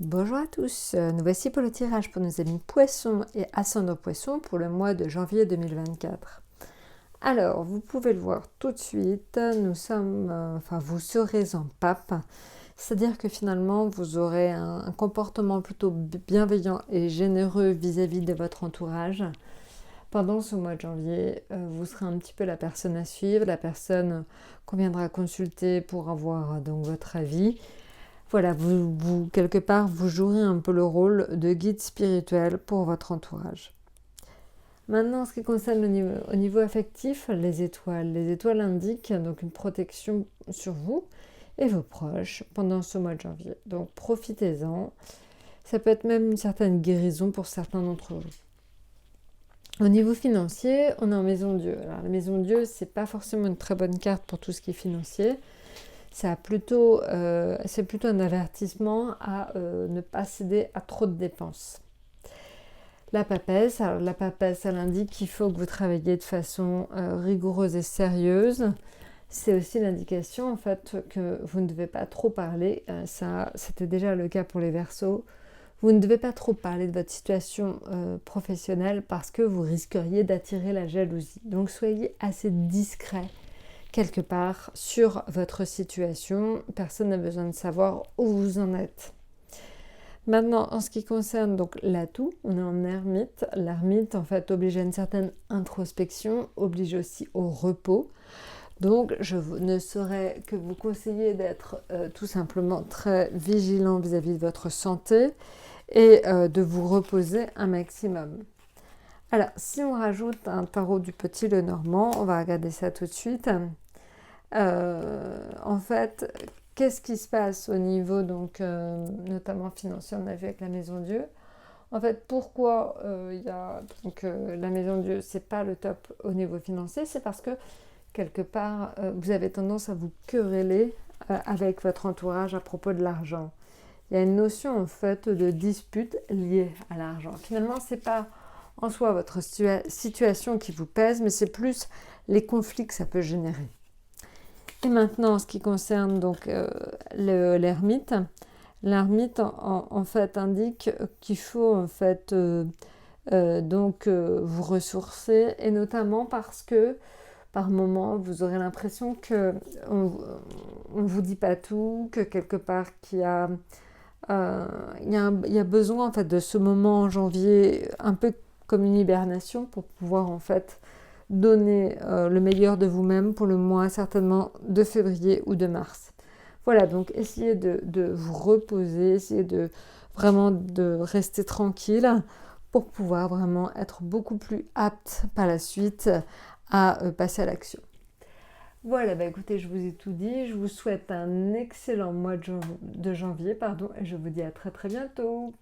Bonjour à tous, nous voici pour le tirage pour nos amis poissons et ascendant poissons pour le mois de janvier 2024. Alors, vous pouvez le voir tout de suite, vous serez en pape, c'est-à-dire que finalement vous aurez un comportement plutôt bienveillant et généreux vis-à-vis de votre entourage. Pendant ce mois de janvier, vous serez un petit peu la personne à suivre, la personne qu'on viendra consulter pour avoir donc votre avis. Voilà, quelque part, vous jouerez un peu le rôle de guide spirituel pour votre entourage. Maintenant, en ce qui concerne au niveau affectif, les étoiles indiquent donc une protection sur vous et vos proches pendant ce mois de janvier. Donc profitez-en. Ça peut être même une certaine guérison pour certains d'entre vous. Au niveau financier, on est en Maison Dieu. Alors la Maison Dieu, c'est pas forcément une très bonne carte pour tout ce qui est financier. C'est plutôt un avertissement à ne pas céder à trop de dépenses. La papesse, elle indique qu'il faut que vous travailliez de façon rigoureuse et sérieuse. C'est aussi l'indication en fait que vous ne devez pas trop parler. Ça, c'était déjà le cas pour les Verseaux. Vous ne devez pas trop parler de votre situation professionnelle parce que vous risqueriez d'attirer la jalousie. Donc soyez assez discret quelque part sur votre situation. Personne n'a besoin de savoir où vous en êtes. Maintenant, en ce qui concerne donc l'atout, on est en ermite. L'ermite, en fait, oblige à une certaine introspection, oblige aussi au repos. Donc, je ne saurais que vous conseiller d'être tout simplement très vigilant vis-à-vis de votre santé et de vous reposer un maximum. Alors, si on rajoute un tarot du Petit Lenormand, on va regarder ça tout de suite. En fait, qu'est-ce qui se passe au niveau, donc, notamment financier, on a vu avec la Maison Dieu. En fait, pourquoi la Maison Dieu, c'est pas le top au niveau financier, c'est parce que, quelque part, vous avez tendance à vous quereller avec votre entourage à propos de l'argent. Il y a une notion, en fait, de dispute liée à l'argent. Finalement, c'est pas en soi votre situation qui vous pèse, mais c'est plus les conflits que ça peut générer. Et maintenant, en ce qui concerne donc l'ermite, l'ermite en fait indique qu'il faut en fait vous ressourcer, et notamment parce que par moment vous aurez l'impression que on vous dit pas tout, que quelque part il y a besoin en fait de ce moment en janvier un peu comme une hibernation pour pouvoir en fait donner le meilleur de vous-même pour le mois certainement de février ou de mars. Voilà, donc essayez de vous reposer, essayez vraiment de rester tranquille pour pouvoir vraiment être beaucoup plus apte par la suite à passer à l'action. Voilà, écoutez, je vous ai tout dit, je vous souhaite un excellent mois de janvier, et je vous dis à très très bientôt.